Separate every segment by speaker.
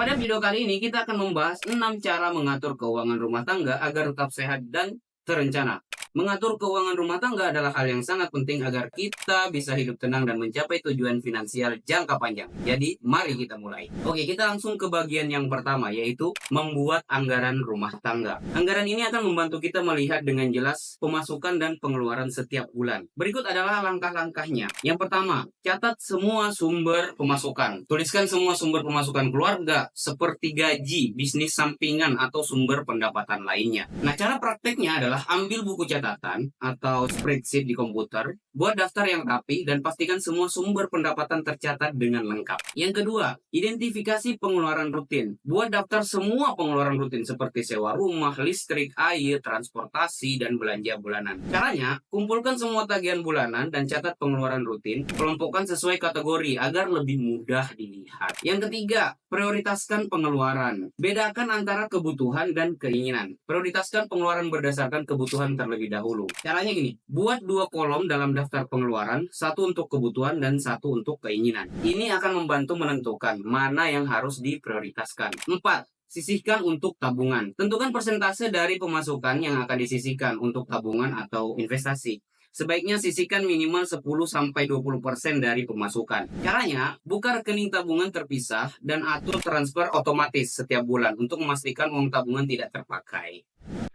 Speaker 1: Pada video kali ini kita akan membahas 6 cara mengatur keuangan rumah tangga agar tetap sehat dan terencana. Mengatur keuangan rumah tangga adalah hal yang sangat penting agar kita bisa hidup tenang dan mencapai tujuan finansial jangka panjang. Jadi, mari kita mulai. Oke, kita langsung ke bagian yang pertama, yaitu membuat anggaran rumah tangga. Anggaran ini akan membantu kita melihat dengan jelas pemasukan dan pengeluaran setiap bulan. Berikut adalah langkah-langkahnya. Yang pertama, catat semua sumber pemasukan. Tuliskan semua sumber pemasukan keluarga, seperti gaji, bisnis sampingan, atau sumber pendapatan lainnya. Nah, cara prakteknya adalah ambil buku catatan atau spreadsheet di komputer, buat daftar yang rapi, dan pastikan semua sumber pendapatan tercatat dengan lengkap. Yang kedua, identifikasi pengeluaran rutin. Buat daftar semua pengeluaran rutin seperti sewa rumah, listrik, air, transportasi, dan belanja bulanan. Caranya, kumpulkan semua tagihan bulanan dan catat pengeluaran rutin, kelompokkan sesuai kategori agar lebih mudah dilihat. Yang ketiga, prioritaskan pengeluaran. Bedakan antara kebutuhan dan keinginan. Prioritaskan pengeluaran berdasarkan kebutuhan terlebih dahulu. Caranya gini, buat 2 kolom dalam daftar pengeluaran, satu untuk kebutuhan dan satu untuk keinginan. Ini akan membantu menentukan mana yang harus diprioritaskan. 4. Sisihkan untuk tabungan. Tentukan persentase dari pemasukan yang akan disisihkan untuk tabungan atau investasi. Sebaiknya sisihkan minimal 10-20% dari pemasukan. Caranya, buka rekening tabungan terpisah dan atur transfer otomatis setiap bulan untuk memastikan uang tabungan tidak terpakai.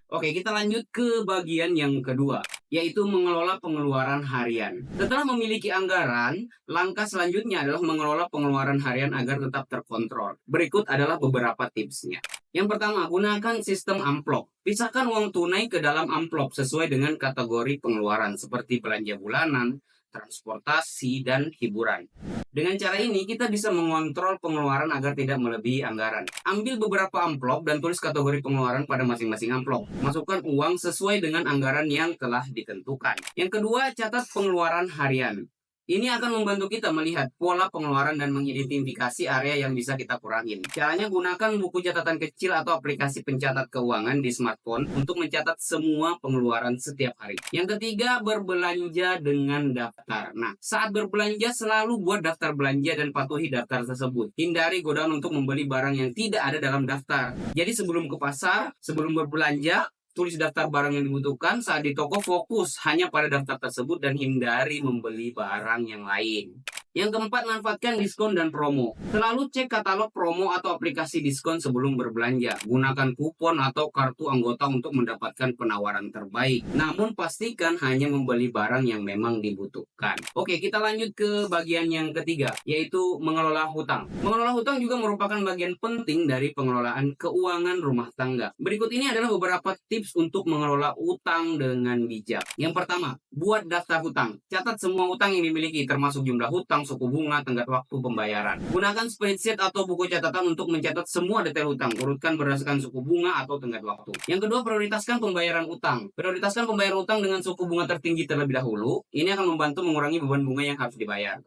Speaker 1: Oke, kita lanjut ke bagian yang kedua, yaitu mengelola pengeluaran harian. Setelah memiliki anggaran, langkah selanjutnya adalah mengelola pengeluaran harian agar tetap terkontrol. Berikut adalah beberapa tipsnya. Yang pertama, gunakan sistem amplop. Pisahkan uang tunai ke dalam amplop sesuai dengan kategori pengeluaran seperti belanja bulanan, transportasi, dan hiburan. Dengan cara ini, kita bisa mengontrol pengeluaran agar tidak melebihi anggaran. Ambil beberapa amplop dan tulis kategori pengeluaran pada masing-masing amplop. Masukkan uang sesuai dengan anggaran yang telah ditentukan. Yang kedua, catat pengeluaran harian. Ini akan membantu kita melihat pola pengeluaran dan mengidentifikasi area yang bisa kita kurangin. Caranya, gunakan buku catatan kecil atau aplikasi pencatat keuangan di smartphone untuk mencatat semua pengeluaran setiap hari. Yang ketiga, berbelanja dengan daftar. Nah, saat berbelanja selalu buat daftar belanja dan patuhi daftar tersebut. Hindari godaan untuk membeli barang yang tidak ada dalam daftar. Jadi sebelum ke pasar, sebelum berbelanja, tulis daftar barang yang dibutuhkan. Saat di toko, fokus hanya pada daftar tersebut dan hindari membeli barang yang lain. Yang keempat, manfaatkan diskon dan promo. Selalu cek katalog promo atau aplikasi diskon sebelum berbelanja. Gunakan kupon atau kartu anggota untuk mendapatkan penawaran terbaik. Namun pastikan hanya membeli barang yang memang dibutuhkan. Oke, kita lanjut ke bagian yang ketiga, yaitu mengelola hutang. Mengelola hutang juga merupakan bagian penting dari pengelolaan keuangan rumah tangga. Berikut ini adalah beberapa tips untuk mengelola utang dengan bijak. Yang pertama, buat daftar hutang. Catat semua hutang yang dimiliki, termasuk jumlah hutang, suku bunga, tenggat waktu pembayaran. Gunakan spreadsheet atau buku catatan untuk mencatat semua detail hutang. Urutkan berdasarkan suku bunga atau tenggat waktu. Yang kedua, prioritaskan pembayaran utang. Prioritaskan pembayaran utang dengan suku bunga tertinggi terlebih dahulu. Ini akan membantu mengurangi beban bunga yang harus dibayar.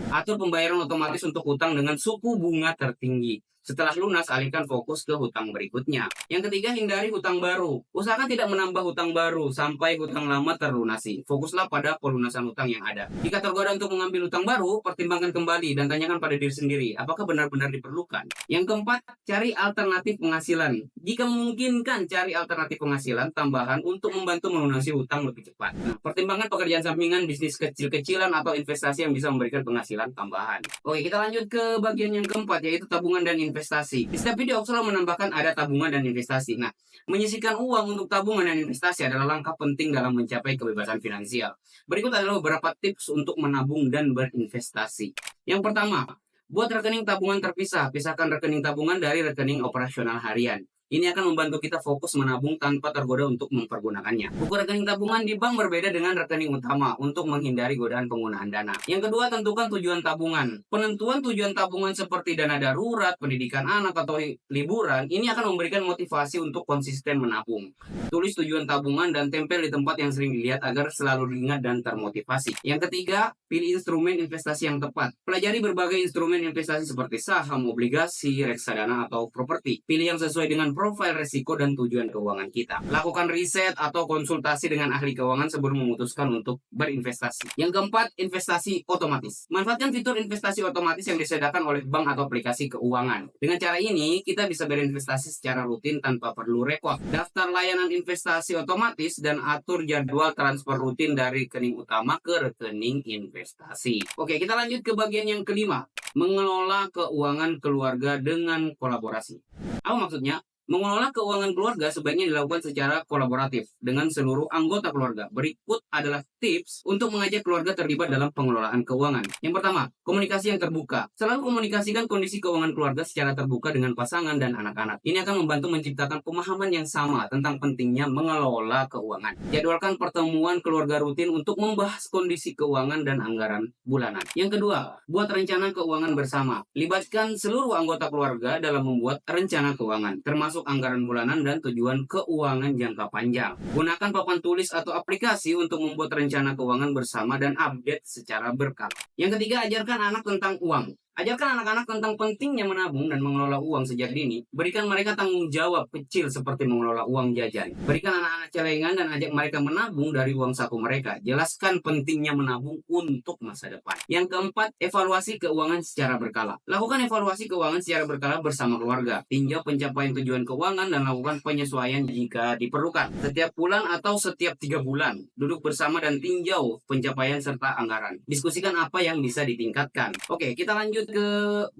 Speaker 1: Atur pembayaran otomatis untuk hutang dengan suku bunga tertinggi. Setelah lunas, alihkan fokus ke hutang berikutnya. Yang ketiga, hindari hutang baru. Usahakan tidak menambah hutang baru sampai hutang lama terlunasi. Fokuslah pada pelunasan hutang yang ada. Jika tergoda untuk mengambil hutang baru, pertimbangkan kembali dan tanyakan pada diri sendiri, apakah benar-benar diperlukan. Yang keempat, cari alternatif penghasilan. Jika memungkinkan, cari alternatif penghasilan tambahan untuk membantu melunasi hutang lebih cepat. Nah, pertimbangkan pekerjaan sampingan, bisnis kecil-kecilan, atau investasi yang bisa memberikan penghasilan tambahan. Oke, kita lanjut ke bagian yang keempat, yaitu tabungan dan investasi. Di setiap video aku selalu menambahkan ada tabungan dan investasi. Nah, menyisihkan uang untuk tabungan dan investasi adalah langkah penting dalam mencapai kebebasan finansial. Berikut adalah beberapa tips untuk menabung dan berinvestasi. Yang pertama, buat rekening tabungan terpisah. Pisahkan rekening tabungan dari rekening operasional harian. Ini akan membantu kita fokus menabung tanpa tergoda untuk mempergunakannya. Buku rekening tabungan di bank berbeda dengan rekening utama untuk menghindari godaan penggunaan dana. Yang kedua, tentukan tujuan tabungan. Penentuan tujuan tabungan seperti dana darurat, pendidikan anak, atau liburan, ini akan memberikan motivasi untuk konsisten menabung. Tulis tujuan tabungan dan tempel di tempat yang sering dilihat agar selalu diingat dan termotivasi. Yang ketiga, pilih instrumen investasi yang tepat. Pelajari berbagai instrumen investasi seperti saham, obligasi, reksadana, atau properti. Pilih yang sesuai dengan profil risiko dan tujuan keuangan kita. Lakukan riset atau konsultasi dengan ahli keuangan sebelum memutuskan untuk berinvestasi. Yang keempat, investasi otomatis. Manfaatkan fitur investasi otomatis yang disediakan oleh bank atau aplikasi keuangan. Dengan cara ini, kita bisa berinvestasi secara rutin tanpa perlu repot. Daftar layanan investasi otomatis dan atur jadwal transfer rutin dari rekening utama ke rekening investasi. Oke, kita lanjut ke bagian yang kelima. Mengelola keuangan keluarga dengan kolaborasi. Apa maksudnya? Mengelola keuangan keluarga sebaiknya dilakukan secara kolaboratif dengan seluruh anggota keluarga. Berikut adalah tips untuk mengajak keluarga terlibat dalam pengelolaan keuangan. Yang pertama, komunikasi yang terbuka. Selalu komunikasikan kondisi keuangan keluarga secara terbuka dengan pasangan dan anak-anak. Ini akan membantu menciptakan pemahaman yang sama tentang pentingnya mengelola keuangan. Jadwalkan pertemuan keluarga rutin untuk membahas kondisi keuangan dan anggaran bulanan. Yang kedua, buat rencana keuangan bersama. Libatkan seluruh anggota keluarga dalam membuat rencana keuangan, termasuk anggaran bulanan dan tujuan keuangan jangka panjang. Gunakan papan tulis atau aplikasi untuk membuat rencana keuangan bersama dan update secara berkala. Yang ketiga, ajarkan anak tentang uang. Ajarkan anak-anak tentang pentingnya menabung dan mengelola uang sejak dini. Berikan mereka tanggung jawab kecil seperti mengelola uang jajan. Berikan anak-anak celengan dan ajak mereka menabung dari uang saku mereka. Jelaskan pentingnya menabung untuk masa depan. Yang keempat, evaluasi keuangan secara berkala. Lakukan evaluasi keuangan secara berkala bersama keluarga. Tinjau pencapaian tujuan keuangan dan lakukan penyesuaian jika diperlukan. Setiap bulan atau setiap 3 bulan, duduk bersama dan tinjau pencapaian serta anggaran. Diskusikan apa yang bisa ditingkatkan. Oke, kita lanjut ke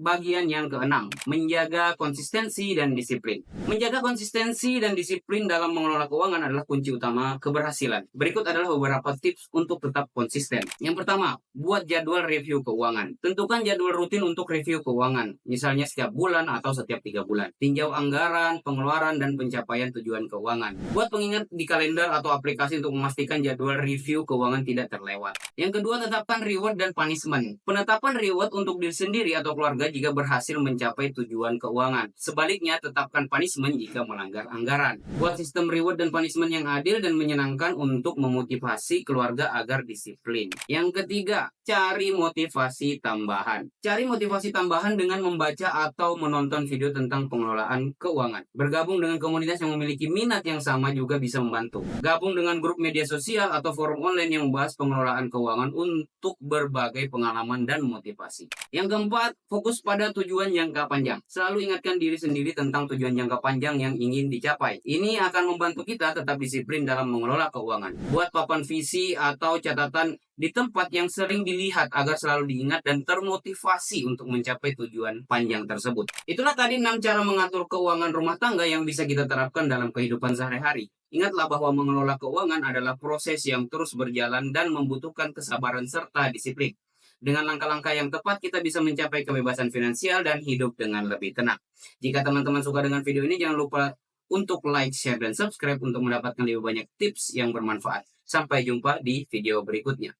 Speaker 1: bagian yang keenam, menjaga konsistensi dan disiplin. Menjaga konsistensi dan disiplin dalam mengelola keuangan adalah kunci utama keberhasilan. Berikut adalah beberapa tips untuk tetap konsisten. Yang pertama, buat jadwal review keuangan. Tentukan jadwal rutin untuk review keuangan, misalnya setiap bulan atau setiap 3 bulan. Tinjau anggaran, pengeluaran, dan pencapaian tujuan keuangan. Buat pengingat di kalender atau aplikasi untuk memastikan jadwal review keuangan tidak terlewat. Yang kedua, tetapkan reward dan punishment. Penetapan reward untuk diri sendiri atau keluarga jika berhasil mencapai tujuan keuangan. Sebaliknya, tetapkan punishment jika melanggar anggaran. Buat sistem reward dan punishment yang adil dan menyenangkan untuk memotivasi keluarga agar disiplin. Yang ketiga, cari motivasi tambahan. Cari motivasi tambahan dengan membaca atau menonton video tentang pengelolaan keuangan. Bergabung dengan komunitas yang memiliki minat yang sama juga bisa membantu. Gabung dengan grup media sosial atau forum online yang membahas pengelolaan keuangan untuk berbagai pengalaman dan motivasi. Yang keempat, fokus pada tujuan jangka panjang. Selalu ingatkan diri sendiri tentang tujuan jangka panjang yang ingin dicapai. Ini akan membantu kita tetap disiplin dalam mengelola keuangan. Buat papan visi atau catatan di tempat yang sering dilihat agar selalu diingat dan termotivasi untuk mencapai tujuan panjang tersebut. Itulah tadi 6 cara mengatur keuangan rumah tangga yang bisa kita terapkan dalam kehidupan sehari-hari. Ingatlah bahwa mengelola keuangan adalah proses yang terus berjalan dan membutuhkan kesabaran serta disiplin. Dengan langkah-langkah yang tepat, kita bisa mencapai kebebasan finansial dan hidup dengan lebih tenang. Jika teman-teman suka dengan video ini, jangan lupa untuk like, share, dan subscribe untuk mendapatkan lebih banyak tips yang bermanfaat. Sampai jumpa di video berikutnya.